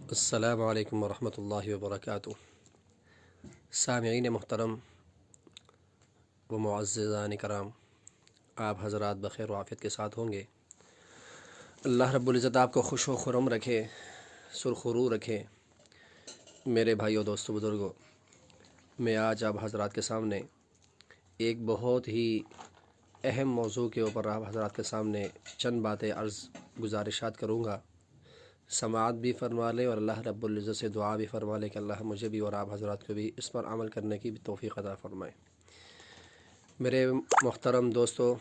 السلام علیکم ورحمۃ اللہ وبرکاتہ۔ سامعین محترم و معززان کرام، آپ حضرات بخیر و عافیت کے ساتھ ہوں گے۔ اللہ رب العزت آپ کو خوش و خرم رکھے، سرخرو رکھے۔ میرے بھائیوں، دوستو، بزرگوں، میں آج آپ حضرات کے سامنے ایک بہت ہی اہم موضوع کے اوپر آپ حضرات کے سامنے چند باتیں گزارشات کروں گا۔ سماعت بھی فرما لیں اور اللہ رب العزت سے دعا بھی فرما لیں کہ اللہ مجھے بھی اور آپ حضرات کو بھی اس پر عمل کرنے کی بھی توفیق عطا فرمائے۔ میرے محترم دوستو،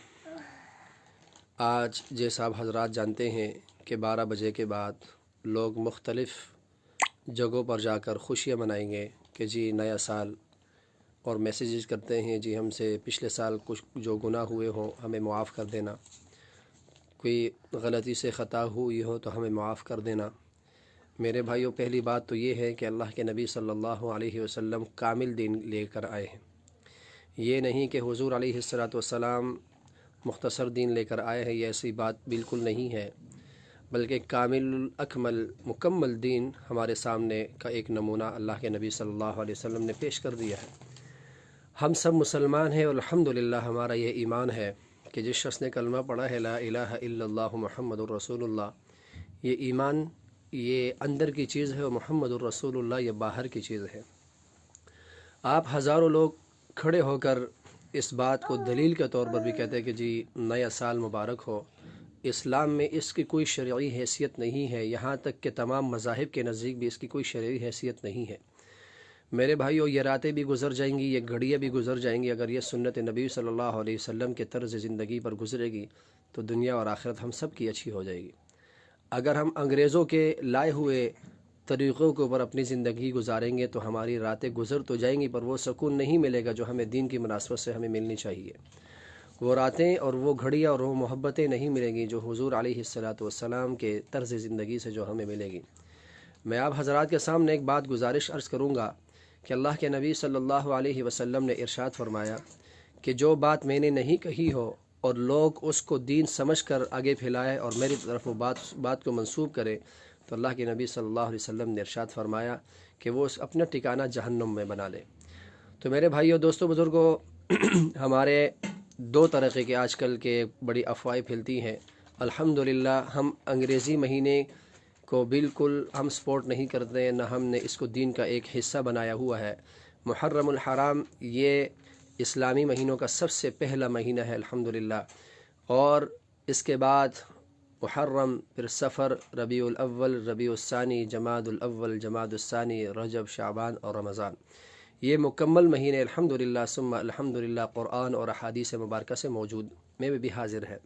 آج جیسا آپ حضرات جانتے ہیں کہ 12 بجے کے بعد لوگ مختلف جگہوں پر جا کر خوشیاں منائیں گے کہ جی نیا سال، اور میسیجز کرتے ہیں جی ہم سے پچھلے سال کچھ جو گناہ ہوئے ہوں ہمیں معاف کر دینا، کوئی غلطی سے خطا ہوئی ہو تو ہمیں معاف کر دینا۔ میرے بھائیوں، پہلی بات تو یہ ہے کہ اللہ کے نبی صلی اللہ علیہ وسلم کامل دین لے کر آئے ہیں۔ یہ نہیں کہ حضور علیہ السلام مختصر دین لے کر آئے ہیں، یہ ایسی بات بالکل نہیں ہے، بلکہ کامل اکمل مکمل دین ہمارے سامنے کا ایک نمونہ اللہ کے نبی صلی اللہ علیہ وسلم نے پیش کر دیا ہے۔ ہم سب مسلمان ہیں اور الحمدللہ ہمارا یہ ایمان ہے کہ جس شخص نے کلمہ پڑھا ہے لا الہ الا اللہ محمد الرسول اللہ، یہ ایمان یہ اندر کی چیز ہے اور محمد الرسول اللہ یہ باہر کی چیز ہے۔ آپ ہزاروں لوگ کھڑے ہو کر اس بات کو دلیل کے طور پر بھی کہتے ہیں کہ جی نیا سال مبارک ہو۔ اسلام میں اس کی کوئی شرعی حیثیت نہیں ہے، یہاں تک کہ تمام مذاہب کے نزدیک بھی اس کی کوئی شرعی حیثیت نہیں ہے۔ میرے بھائیوں، یہ راتیں بھی گزر جائیں گی، یہ گھڑیاں بھی گزر جائیں گی، اگر یہ سنت نبی صلی اللہ علیہ وسلم کے طرز زندگی پر گزرے گی تو دنیا اور آخرت ہم سب کی اچھی ہو جائے گی۔ اگر ہم انگریزوں کے لائے ہوئے طریقوں کے اوپر اپنی زندگی گزاریں گے تو ہماری راتیں گزر تو جائیں گی، پر وہ سکون نہیں ملے گا جو ہمیں دین کی مناسبت سے ہمیں ملنی چاہیے۔ وہ راتیں اور وہ گھڑیاں اور وہ محبتیں نہیں ملیں گی جو حضور علیہ السلام کے طرز زندگی سے جو ہمیں ملے گی۔ میں آپ حضرات کے سامنے ایک بات گزارش عرض کروں گا کہ اللہ کے نبی صلی اللہ علیہ وسلم نے ارشاد فرمایا کہ جو بات میں نے نہیں کہی ہو اور لوگ اس کو دین سمجھ کر آگے پھیلائے اور میری طرف وہ بات کو منسوب کرے تو اللہ کے نبی صلی اللہ علیہ وسلم نے ارشاد فرمایا کہ وہ اپنا ٹھکانہ جہنم میں بنا لے۔ تو میرے بھائیوں، دوستوں، بزرگوں، ہمارے دو طریقے کے آج کل کے بڑی افواہیں پھیلتی ہیں۔ الحمدللہ ہم انگریزی مہینے کو بالکل ہم سپورٹ نہیں کرتے، نہ ہم نے اس کو دین کا ایک حصہ بنایا ہوا ہے۔ محرم الحرام یہ اسلامی مہینوں کا سب سے پہلا مہینہ ہے الحمدللہ، اور اس کے بعد محرم، پھر صفر، ربیع الاول، ربیع الثانی، جماد الاول، جماد الثانی، رجب، شعبان اور رمضان، یہ مکمل مہینے الحمدللہ ثم الحمدللہ قرآن اور احادیث مبارکہ سے موجود میں بھی حاضر ہے۔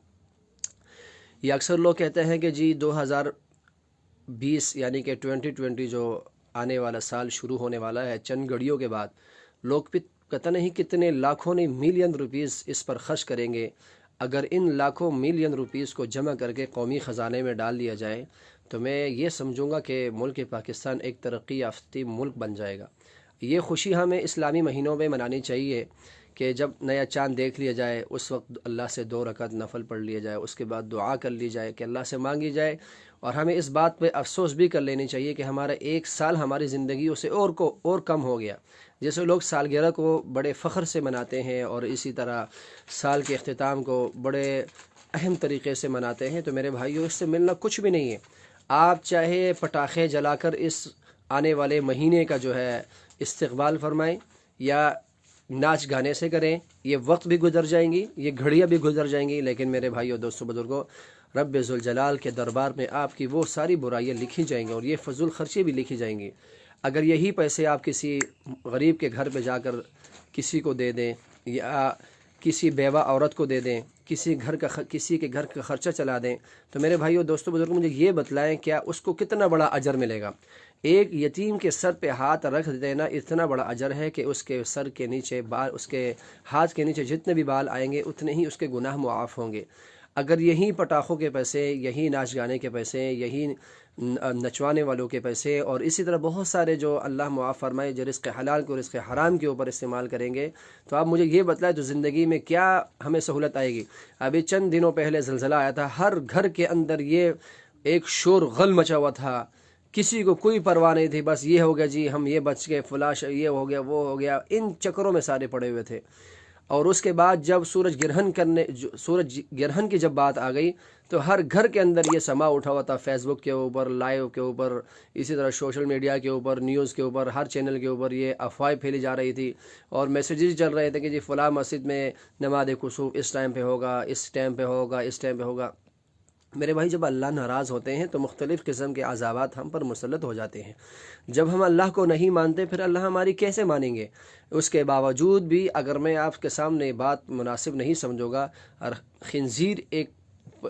یہ اکثر لوگ کہتے ہیں کہ جی 2020 یعنی کہ 2020 جو آنے والا سال شروع ہونے والا ہے، چند گھڑیوں کے بعد لوگ پتہ نہیں کتنے لاکھوں نہیں ملین روپیز اس پر خرچ کریں گے۔ اگر ان لاکھوں ملین روپیز کو جمع کر کے قومی خزانے میں ڈال دیا جائے تو میں یہ سمجھوں گا کہ ملک پاکستان ایک ترقی یافتہ ملک بن جائے گا۔ یہ خوشی ہمیں اسلامی مہینوں میں منانی چاہیے کہ جب نیا چاند دیکھ لیا جائے اس وقت اللہ سے 2 رکعت نفل پڑھ لیا جائے، اس کے بعد دعا کر لی جائے کہ اللہ سے مانگی جائے، اور ہمیں اس بات پہ افسوس بھی کر لینی چاہیے کہ ہمارا ایک سال ہماری زندگیوں سے اور کم ہو گیا۔ جیسے لوگ سالگرہ کو بڑے فخر سے مناتے ہیں اور اسی طرح سال کے اختتام کو بڑے اہم طریقے سے مناتے ہیں، تو میرے بھائیوں اس سے ملنا کچھ بھی نہیں ہے۔ آپ چاہے پٹاخے جلا کر اس آنے والے مہینے کا جو ہے استقبال فرمائیں یا ناچ گانے سے کریں، یہ وقت بھی گزر جائیں گی، یہ گھڑیاں بھی گزر جائیں گی، لیکن میرے بھائیوں، دوستوں، بزرگوں، رب ذوالجلال کے دربار میں آپ کی وہ ساری برائیاں لکھی جائیں گی اور یہ فضول خرچی بھی لکھی جائیں گی۔ اگر یہی پیسے آپ کسی غریب کے گھر پہ جا کر کسی کو دے دیں یا کسی بیوہ عورت کو دے دیں، کسی کے گھر کا خرچہ چلا دیں، تو میرے بھائیوں، دوستوں، بزرگوں، مجھے یہ بتلائیں کیا اس کو کتنا بڑا اجر ملے گا؟ ایک یتیم کے سر پہ ہاتھ رکھ دینا اتنا بڑا اجر ہے کہ اس کے سر کے نیچے بال، اس کے ہاتھ کے نیچے جتنے بھی بال آئیں گے اتنے ہی اس کے گناہ معاف ہوں گے۔ اگر یہی پٹاخوں کے پیسے، یہی ناچ گانے کے پیسے، یہی نچوانے والوں کے پیسے اور اسی طرح بہت سارے جو اللہ معاف فرمائے جو رزق حلال کو رزق حرام کے اوپر استعمال کریں گے، تو آپ مجھے یہ بتلائیں تو زندگی میں کیا ہمیں سہولت آئے گی؟ ابھی چند دنوں پہلے زلزلہ آیا تھا، ہر گھر کے اندر یہ ایک شور غل مچا ہوا تھا کسی کو کوئی پرواہ نہیں تھی، بس یہ ہو گیا جی ہم یہ بچ گئے، فلاش یہ ہو گیا وہ ہو گیا، ان چکروں میں سارے پڑے ہوئے تھے۔ اور اس کے بعد جب سورج گرہن کی جب بات آ گئی تو ہر گھر کے اندر یہ سما اٹھا ہوا تھا، فیس بک کے اوپر، لائیو کے اوپر، اسی طرح سوشل میڈیا کے اوپر، نیوز کے اوپر، ہر چینل کے اوپر یہ افواہیں پھیلی جا رہی تھی اور میسیجز چل رہے تھے کہ جی فلاں مسجد میں نماز کسوف اس ٹائم پہ ہوگا، اس ٹائم پہ ہوگا، اس ٹائم پہ ہوگا۔ میرے بھائی جب اللہ ناراض ہوتے ہیں تو مختلف قسم کے عذابات ہم پر مسلط ہو جاتے ہیں۔ جب ہم اللہ کو نہیں مانتے پھر اللہ ہماری کیسے مانیں گے؟ اس کے باوجود بھی اگر میں آپ کے سامنے بات مناسب نہیں سمجھوں گا، اور خنزیر ایک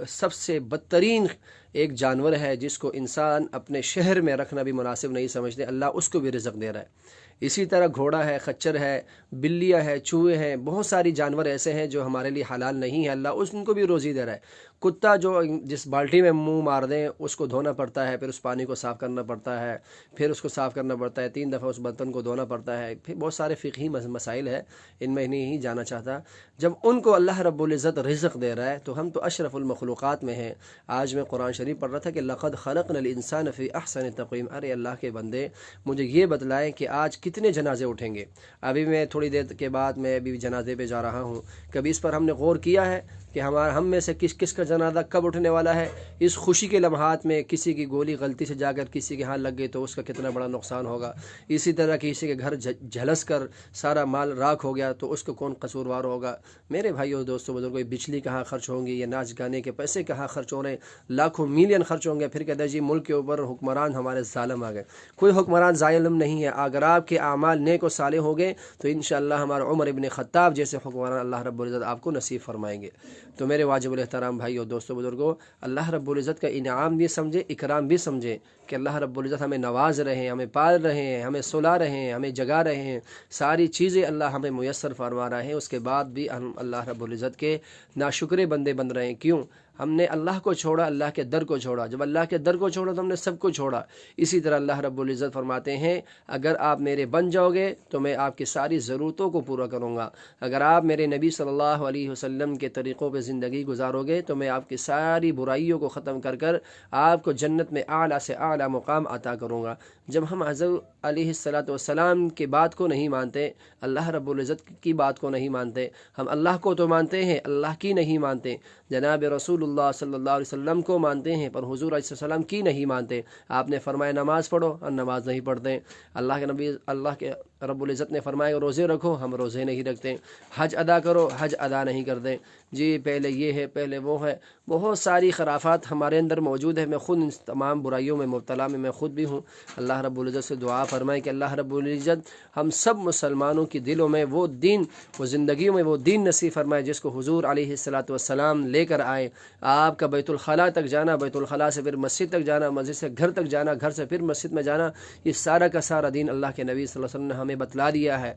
سب سے بدترین ایک جانور ہے جس کو انسان اپنے شہر میں رکھنا بھی مناسب نہیں سمجھتے، اللہ اس کو بھی رزق دے رہا ہے۔ اسی طرح گھوڑا ہے، خچر ہے، بلیاں ہے، چوہے ہیں، بہت ساری جانور ایسے ہیں جو ہمارے لیے حلال نہیں ہے، اللہ ان کو بھی روزی دے رہا ہے۔ کتا جو جس بالٹی میں منہ مار دیں اس کو دھونا پڑتا ہے، پھر اس پانی کو صاف کرنا پڑتا ہے، پھر اس کو صاف کرنا پڑتا ہے، 3 دفعہ اس برتن کو دھونا پڑتا ہے، پھر بہت سارے فقہی مسائل ہے، ان میں نہیں جانا چاہتا۔ جب ان کو اللہ رب العزت رزق دے رہا ہے تو ہم تو اشرف المخلوقات میں ہیں۔ آج میں قرآن شریف پڑھ رہا تھا کہ لقد خلقنا الانسان فی احسن تقویم، ارے اللہ کے بندے مجھے یہ بتلائیں کہ آج کتنے جنازے اٹھیں گے؟ ابھی میں تھوڑی دیر کے بعد میں ابھی جنازے پہ جا رہا ہوں، کبھی اس پر ہم نے غور کیا ہے کہ ہم میں سے کس کا جنازہ کب اٹھنے والا ہے؟ اس خوشی کے لمحات میں کسی کی گولی غلطی سے جا کر کسی کے ہاں لگ گئی تو اس کا کتنا بڑا نقصان ہوگا، اسی طرح کسی کے گھر جھلس کر سارا مال راکھ ہو گیا تو اس کو کون قصوروار ہوگا؟ میرے بھائیوں دوستوں بزرگوں، بجلی کہاں خرچ ہوں گی، یہ ناچ گانے کے پیسے کہاں خرچ ہو رہے ہیں، لاکھوں ملین خرچ ہوں گے، پھر کہتے ہیں جی ملک کے اوپر حکمران ہمارے ظالم آ گئے۔ کوئی حکمران ظالم نہیں ہے، اگر آپ کے اعمال نیک و صالح ہو گئے تو انشاءاللہ ہمارا عمر ابن خطاب جیسے حکمران اللہ رب العزت آپ کو نصیب فرمائیں گے۔ تو میرے واجب الاحترام بھائیو دوستو بزرگوں، اللہ رب العزت کا انعام بھی سمجھے، اکرام بھی سمجھے کہ اللہ رب العزت ہمیں نواز رہے ہیں، ہمیں پال رہے ہیں، ہمیں سلا رہے ہیں، ہمیں جگا رہے ہیں، ساری چیزیں اللہ ہمیں میسر فرما رہے ہیں، اس کے بعد بھی ہم اللہ رب العزت کے ناشکرے بندے بن رہے ہیں۔ کیوں؟ ہم نے اللہ کو چھوڑا، اللہ کے در کو چھوڑا، جب اللہ کے در کو چھوڑا تو ہم نے سب کو چھوڑا۔ اسی طرح اللہ رب العزت فرماتے ہیں اگر آپ میرے بن جاؤ گے تو میں آپ کی ساری ضرورتوں کو پورا کروں گا، اگر آپ میرے نبی صلی اللہ علیہ وسلم کے طریقوں پہ زندگی گزارو گے تو میں آپ کی ساری برائیوں کو ختم کر کر آپ کو جنت میں اعلیٰ سے اعلیٰ مقام عطا کروں گا۔ جب ہم حضرت علیہ السلام کی بات کو نہیں مانتے، اللہ رب العزت کی بات کو نہیں مانتے، ہم اللہ کو تو مانتے ہیں، اللہ کی نہیں مانتے، جناب رسول اللہ صلی اللہ علیہ وسلم کو مانتے ہیں پر حضور علیہ السلام کی نہیں مانتے۔ آپ نے فرمایا نماز پڑھو اور نماز نہیں پڑھتے، اللہ کے رب العزت نے فرمایا روزے رکھو، ہم روزے نہیں رکھتے، حج ادا کرو، حج ادا نہیں کرتے، جی پہلے یہ ہے پہلے وہ ہے، بہت ساری خرافات ہمارے اندر موجود ہے۔ میں خود ان تمام برائیوں میں مبتلا میں خود بھی ہوں۔ اللہ رب العزت سے دعا فرمائے کہ اللہ رب العزت ہم سب مسلمانوں کی دلوں میں وہ دین، وہ زندگیوں میں وہ دین نصیب فرمائے جس کو حضور علیہ السلام لے کر آئے۔ آپ کا بیت الخلاء تک جانا، بیت الخلاء سے پھر مسجد تک جانا، مسجد سے گھر تک جانا، گھر سے پھر مسجد میں جانا، یہ سارا کا سارا دین اللہ کے نبی صلی اللہ علیہ وسلم نے ہمیں بتلا دیا ہے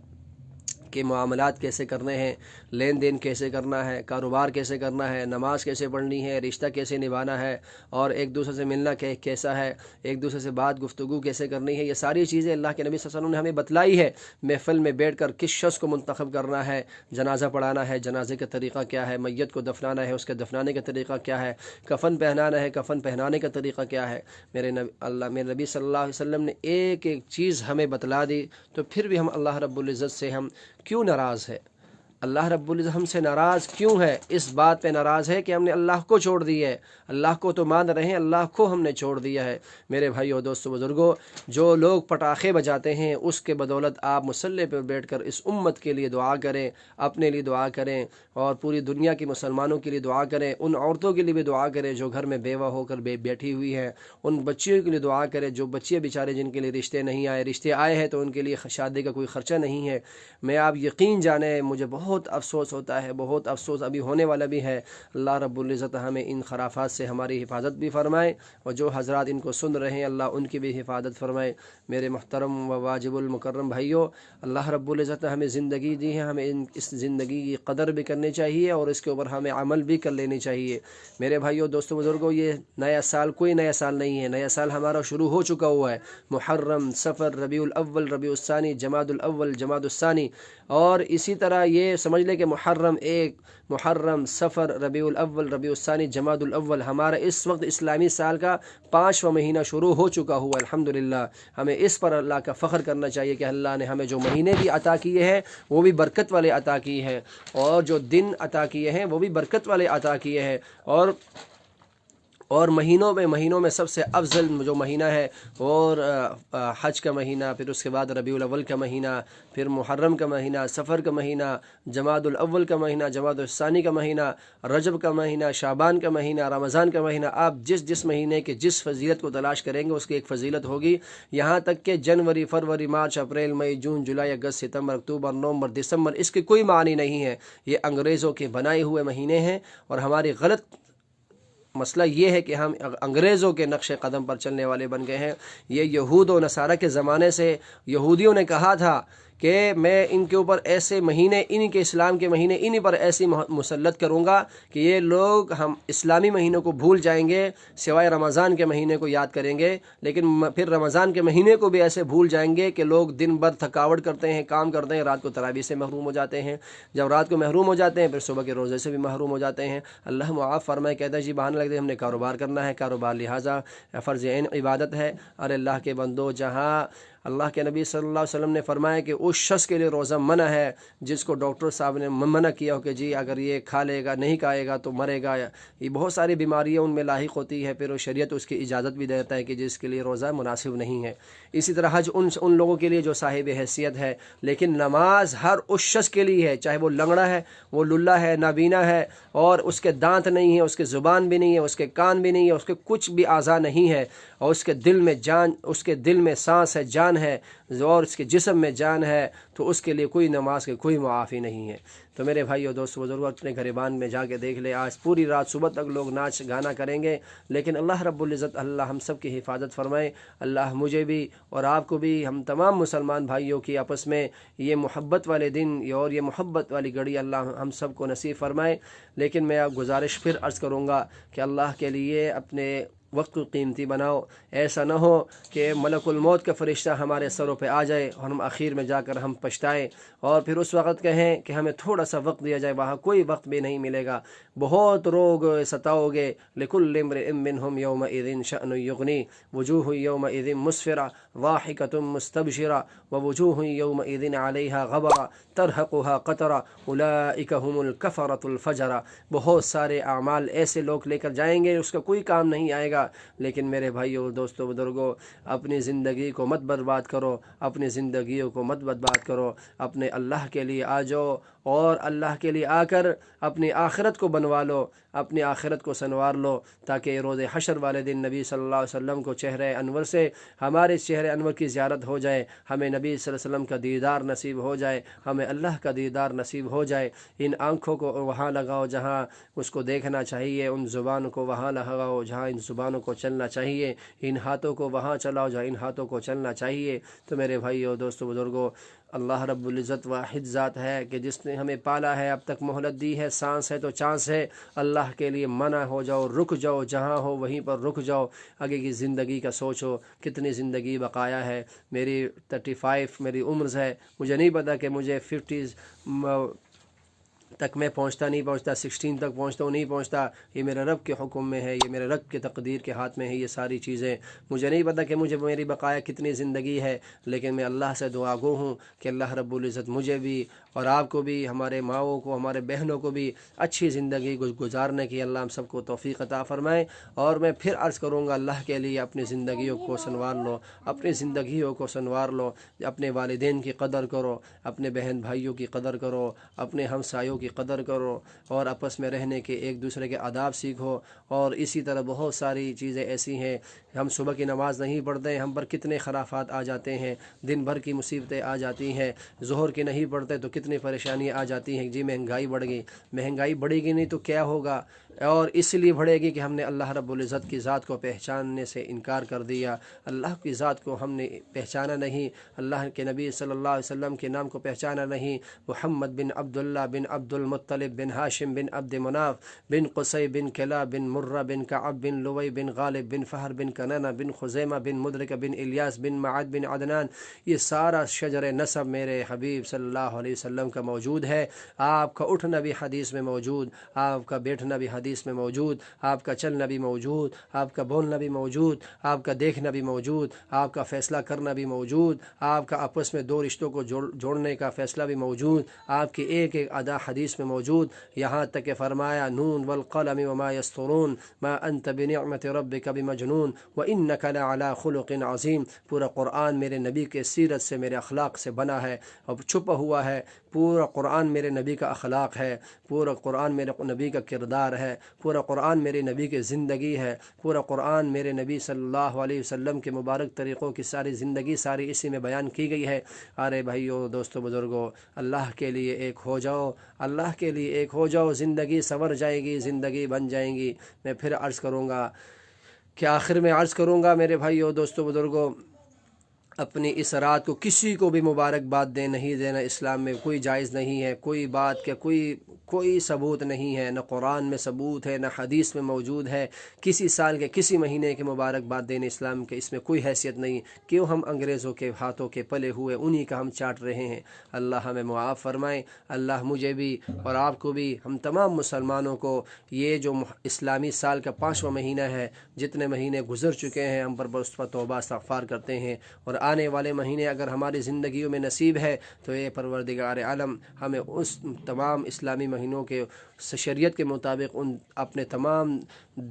کہ معاملات کیسے کرنے ہیں، لین دین کیسے کرنا ہے، کاروبار کیسے کرنا ہے، نماز کیسے پڑھنی ہے، رشتہ کیسے نبھانا ہے، اور ایک دوسرے سے ملنا کیسا ہے، ایک دوسرے سے بات گفتگو کیسے کرنی ہے، یہ ساری چیزیں اللہ کے نبی صلی اللہ علیہ وسلم نے ہمیں بتلائی ہے۔ محفل میں بیٹھ کر کس شخص کو منتخب کرنا ہے، جنازہ پڑھانا ہے، جنازے کا طریقہ کیا ہے، میت کو دفنانا ہے، اس کے دفنانے کا طریقہ کیا ہے، کفن پہنانا ہے، کفن پہنانے کا طریقہ کیا ہے۔ میرے نبی صلی اللہ علیہ وسلم نے ایک ایک چیز ہمیں بتلا دی، تو پھر بھی ہم اللہ رب العزت سے ہم کیوں ناراض ہے؟ اللہ رب العزت ہم سے ناراض کیوں ہے؟ اس بات پہ ناراض ہے کہ ہم نے اللہ کو چھوڑ دیا ہے، اللہ کو تو مان رہے ہیں، اللہ کو ہم نے چھوڑ دیا ہے۔ میرے بھائیو دوستو بزرگوں، جو لوگ پٹاخے بجاتے ہیں اس کے بدولت آپ مصلی پہ بیٹھ کر اس امت کے لیے دعا کریں، اپنے لیے دعا کریں، اور پوری دنیا کی مسلمانوں کے لیے دعا کریں، ان عورتوں کے لیے بھی دعا کریں جو گھر میں بیوہ ہو کر بیٹھی ہوئی ہیں، ان بچیوں کے لیے دعا کریں جو بچے بیچارے جن کے لیے رشتے نہیں آئے، رشتے آئے ہیں تو ان کے لیے شادی کا کوئی خرچہ نہیں ہے۔ میں آپ یقین جانیں مجھے بہت افسوس ہوتا ہے، بہت افسوس ابھی ہونے والا بھی ہے۔ اللہ رب العزت ہمیں ان خرافات سے ہماری حفاظت بھی فرمائے، اور جو حضرات ان کو سن رہے ہیں اللہ ان کی بھی حفاظت فرمائے۔ میرے محترم و واجب المکرم بھائیوں، اللہ رب العزت نے ہمیں زندگی دی ہے، ہمیں اس زندگی کی قدر بھی کرنی چاہیے اور اس کے اوپر ہمیں عمل بھی کر لینی چاہیے۔ میرے بھائیوں دوستو بزرگوں، یہ نیا سال کوئی نیا سال نہیں ہے، نیا سال ہمارا شروع ہو چکا ہوا ہے۔ محرم، صفر، ربیع الاول، ربیع الثانی، جمادی الاول، جمادی الثانی، اور اسی طرح یہ سمجھ لیں کہ محرم 1، محرم، صفر، ربیع الاول، ربیع الثانی، جمادی الاول، ہمارا اس وقت اسلامی سال کا 5واں مہینہ شروع ہو چکا ہوا ہے الحمدللہ۔ ہمیں اس پر اللہ کا فخر کرنا چاہیے کہ اللہ نے ہمیں جو مہینے بھی عطا کیے ہیں وہ بھی برکت والے عطا کیے ہیں، اور جو دن عطا کیے ہیں وہ بھی برکت والے عطا کیے ہیں، اور مہینوں میں سب سے افضل جو مہینہ ہے اور حج کا مہینہ، پھر اس کے بعد ربیع الاول کا مہینہ، پھر محرم کا مہینہ، صفر کا مہینہ، جمادی الاول کا مہینہ، جمادی الثانی کا مہینہ، رجب کا مہینہ، شعبان کا مہینہ، رمضان کا مہینہ۔ آپ جس مہینے کے جس فضیلت کو تلاش کریں گے اس کی ایک فضیلت ہوگی، یہاں تک کہ جنوری، فروری، مارچ، اپریل، مئی، جون، جولائی، اگست، ستمبر، اکتوبر، نومبر، دسمبر، اس کے کوئی معنی نہیں ہے، یہ انگریزوں کے بنائے ہوئے مہینے ہیں۔ اور ہماری غلط مسئلہ یہ ہے کہ ہم انگریزوں کے نقش قدم پر چلنے والے بن گئے ہیں۔ یہ یہود و نصارہ کے زمانے سے یہودیوں نے کہا تھا کہ میں ان کے اوپر ایسے مہینے، ان کے اسلام کے مہینے انہی پر ایسی مسلط کروں گا کہ یہ لوگ ہم اسلامی مہینوں کو بھول جائیں گے، سوائے رمضان کے مہینے کو یاد کریں گے، لیکن پھر رمضان کے مہینے کو بھی ایسے بھول جائیں گے کہ لوگ دن بھر تھکاوٹ کرتے ہیں، کام کرتے ہیں، رات کو تراویح سے محروم ہو جاتے ہیں، جب رات کو محروم ہو جاتے ہیں پھر صبح کے روزے سے بھی محروم ہو جاتے ہیں۔ اللہ معاف فرمائے، کہتا ہے جی بہانے لگتے ہم نے کاروبار کرنا ہے، کاروبار لہٰذا فرض عین عبادت ہے۔ ارے اللہ کے بندو، جہاں اللہ کے نبی صلی اللہ علیہ وسلم نے فرمایا کہ اس شخص کے لیے روزہ منع ہے جس کو ڈاکٹر صاحب نے منع کیا ہو کہ جی اگر یہ کھا لے گا، نہیں کھائے گا تو مرے گا، یہ بہت ساری بیماریاں ان میں لاحق ہوتی ہے، پھر وہ شریعت اس کی اجازت بھی دیتا ہے کہ جس کے لیے روزہ مناسب نہیں ہے۔ اسی طرح حج ان لوگوں کے لیے جو صاحب حیثیت ہے، لیکن نماز ہر اس شخص کے لیے ہے، چاہے وہ لنگڑا ہے، وہ للہ ہے، نابینا ہے، اور اس کے دانت نہیں ہے، اس کے زبان بھی نہیں ہے، اس کے کان بھی نہیں ہے، اس کے کچھ بھی اعضاء نہیں ہے، اور اس کے دل میں جان، اس کے دل میں سانس ہے، جان ہے، اور اس کے جسم میں جان ہے، تو اس کے لیے کوئی نماز کے کوئی معافی نہیں ہے۔ تو میرے بھائیو دوستو بزرگو، اپنے گریبان میں جا کے دیکھ لے، آج پوری رات صبح تک لوگ ناچ گانا کریں گے، لیکن اللہ رب العزت اللہ ہم سب کی حفاظت فرمائے، اللہ مجھے بھی اور آپ کو بھی، ہم تمام مسلمان بھائیوں کی آپس میں یہ محبت والے دن اور یہ محبت والی گھڑی اللہ ہم سب کو نصیب فرمائے۔ لیکن میں اب گزارش پھر عرض کروں گا کہ اللہ کے لیے اپنے وقت کو قیمتی بناؤ، ایسا نہ ہو کہ ملک الموت کا فرشتہ ہمارے سروں پہ آ جائے اور ہم آخر میں جا کر ہم پچھتائیں، اور پھر اس وقت کہیں کہ ہمیں تھوڑا سا وقت دیا جائے، وہاں کوئی وقت بھی نہیں ملے گا، بہت روگ ستاؤ گے۔ لِكُلِّ امْرِئٍ مِّنْهُمْ يَوْمَئِذٍ شَأْنٌ يُغْنِيهِ وُجُوهٌ يَوْمَئِذٍ مُّسْفِرَةٌ ضَاحِكَةٌ مُّسْتَبْشِرَةٌ وَوُجُوهٌ يَوْمَئِذٍ عَلَيْهَا غَبَرَةٌ تَرْهَقُهَا قَتَرَةٌ أُولَٰئِكَ هُمُ الْكَفَرَةُ الْفَجَرَةُ۔ بہت سارے اعمال ایسے لوگ لے کر جائیں گے اس کا کوئی کام نہیں آئے گا، لیکن میرے بھائیو دوستو بزرگو، اپنی زندگی کو مت برباد کرو، اپنی زندگیوں کو مت برباد کرو، اپنے اللہ کے لیے آ جاؤ، اور اللہ کے لیے آ کر اپنی آخرت کو بنوا لو، اپنی آخرت کو سنوار لو، تاکہ روز حشر والے دن نبی صلی اللہ علیہ وسلم کو چہرہ انور سے ہمارے چہرہ انور کی زیارت ہو جائے، ہمیں نبی صلی اللہ علیہ وسلم کا دیدار نصیب ہو جائے، ہمیں اللہ کا دیدار نصیب ہو جائے۔ ان آنکھوں کو وہاں لگاؤ جہاں اس کو دیکھنا چاہیے، ان زبانوں کو وہاں لگاؤ جہاں ان زبانوں کو چلنا چاہیے، ان ہاتھوں کو وہاں چلاؤ جہاں ان ہاتھوں کو چلنا چاہیے۔ تو میرے بھائیو دوستو بزرگو، اللہ رب العزت واحد ذات ہے کہ جس نے ہمیں پالا ہے، اب تک مہلت دی ہے، سانس ہے تو چانس ہے، اللہ کے لیے منع ہو جاؤ، رک جاؤ، جہاں ہو وہیں پر رک جاؤ، آگے کی زندگی کا سوچو، کتنی زندگی بقایا ہے۔ میری 35 میری عمر ہے، مجھے نہیں پتا کہ مجھے 50 تک میں پہنچتا نہیں پہنچتا، 16 تک پہنچتا ہوں نہیں پہنچتا، یہ میرے رب کے حکم میں ہے، یہ میرے رب کے تقدیر کے ہاتھ میں ہے، یہ ساری چیزیں مجھے نہیں پتا کہ مجھے میری بقایا کتنی زندگی ہے، لیکن میں اللہ سے دعا گو ہوں کہ اللہ رب العزت مجھے بھی اور آپ کو بھی، ہمارے ماؤں کو، ہمارے بہنوں کو بھی اچھی زندگی گزارنے کی اللہ ہم سب کو توفیق عطا فرمائے۔ اور میں پھر عرض کروں گا، اللہ کے لیے اپنی زندگیوں کو سنوار لو، اپنی زندگیوں کو سنوار لو، اپنے والدین کی قدر کرو، اپنے بہن بھائیوں کی قدر کرو، اپنے ہمسایوں کی قدر کرو، اور آپس میں رہنے کے ایک دوسرے کے آداب سیکھو۔ اور اسی طرح بہت ساری چیزیں ایسی ہیں، ہم صبح کی نماز نہیں پڑھتے، ہم پر کتنے خرافات آ جاتے ہیں، دن بھر کی مصیبتیں آ جاتی ہیں، ظہر کی نہیں پڑھتے تو کتنی پریشانیاں آ جاتی ہیں، جی مہنگائی بڑھ گئی، مہنگائی بڑھے گی نہیں تو کیا ہوگا؟ اور اس لیے بڑھے گی کہ ہم نے اللہ رب العزت کی ذات کو پہچاننے سے انکار کر دیا، اللہ کی ذات کو ہم نے پہچانا نہیں، اللہ کے نبی صلی اللہ علیہ وسلم کے نام کو پہچانا نہیں، محمد بن عبداللہ بن عبد المطلب بن ہاشم بن عبد مناف بن قصی بن کلاب بن مرہ بن کعب بن لوی بن غالب بن فہر بن کنانہ بن خزیمہ بن مدرک بن الیاس بن معد بن عدنان، یہ سارا شجر نسب میرے حبیب صلی اللہ علیہ وسلم کا موجود ہے۔ آپ کا اٹھنا بھی حدیث میں موجود، آپ کا بیٹھنا بھی حدیث میں موجود، آپ کا چلنا بھی موجود، آپ کا بولنا بھی موجود، آپ کا دیکھنا بھی موجود، آپ کا فیصلہ کرنا بھی موجود، آپ کا آپس میں دو رشتوں کو جوڑنے کا فیصلہ بھی موجود، آپ کی ایک ایک ادا حدیث میں موجود، یہاں تک کہ فرمایا نون والقلم وما یسطرون ما انت بنعمت ربک بمجنون وانک لعلی خلق عظیم۔ پورا قرآن میرے نبی کے سیرت سے، میرے اخلاق سے بنا ہے، اور چھپا ہوا ہے، پورا قرآن میرے نبی کا اخلاق ہے، پورا قرآن میرے نبی کا کردار ہے، پورا قرآن میرے نبی کی زندگی ہے، پورا قرآن میرے نبی صلی اللہ علیہ وسلم کے مبارک طریقوں کی ساری زندگی ساری اسی میں بیان کی گئی ہے۔ ارے بھائیو، دوستو، بزرگو، اللہ کے لیے ایک ہو جاؤ، اللہ کے لیے ایک ہو جاؤ، زندگی سنور جائے گی، زندگی بن جائیں گی۔ میں پھر عرض کروں گا کہ آخر میں عرض کروں گا میرے بھائیو، دوستو، بزرگو، اپنی اس رات کو کسی کو بھی مبارکباد نہیں دینا اسلام میں کوئی جائز نہیں ہے، کوئی بات کے کوئی ثبوت نہیں ہے، نہ قرآن میں ثبوت ہے، نہ حدیث میں موجود ہے۔ کسی سال کے کسی مہینے کے مبارکباد دینے اسلام کے اس میں کوئی حیثیت نہیں۔ کیوں ہم انگریزوں کے ہاتھوں کے پلے ہوئے انہی کا ہم چاٹ رہے ہیں؟ اللہ ہمیں معاف فرمائے، اللہ مجھے بھی اور آپ کو بھی، ہم تمام مسلمانوں کو، یہ جو اسلامی سال کا 5واں مہینہ ہے، جتنے مہینے گزر چکے ہیں ہم پر اس پر توبہ استغفار کرتے ہیں، اور آنے والے مہینے اگر ہماری زندگیوں میں نصیب ہے تو اے پروردگار عالم ہمیں اس تمام اسلامی مہینوں کے شریعت کے مطابق ان اپنے تمام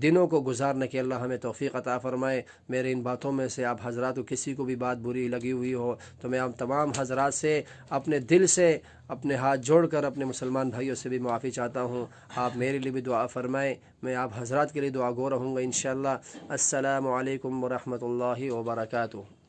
دنوں کو گزارنے کے اللہ ہمیں توفیق عطا فرمائے۔ میرے ان باتوں میں سے آپ حضرات کو کسی کو بھی بات بری لگی ہوئی ہو تو میں آپ تمام حضرات سے اپنے دل سے اپنے ہاتھ جوڑ کر اپنے مسلمان بھائیوں سے بھی معافی چاہتا ہوں۔ آپ میرے لیے بھی دعا فرمائیں، میں آپ حضرات کے لیے دعا گو رہوں گا انشاءاللہ۔ السلام علیکم ورحمۃ اللہ وبرکاتہ۔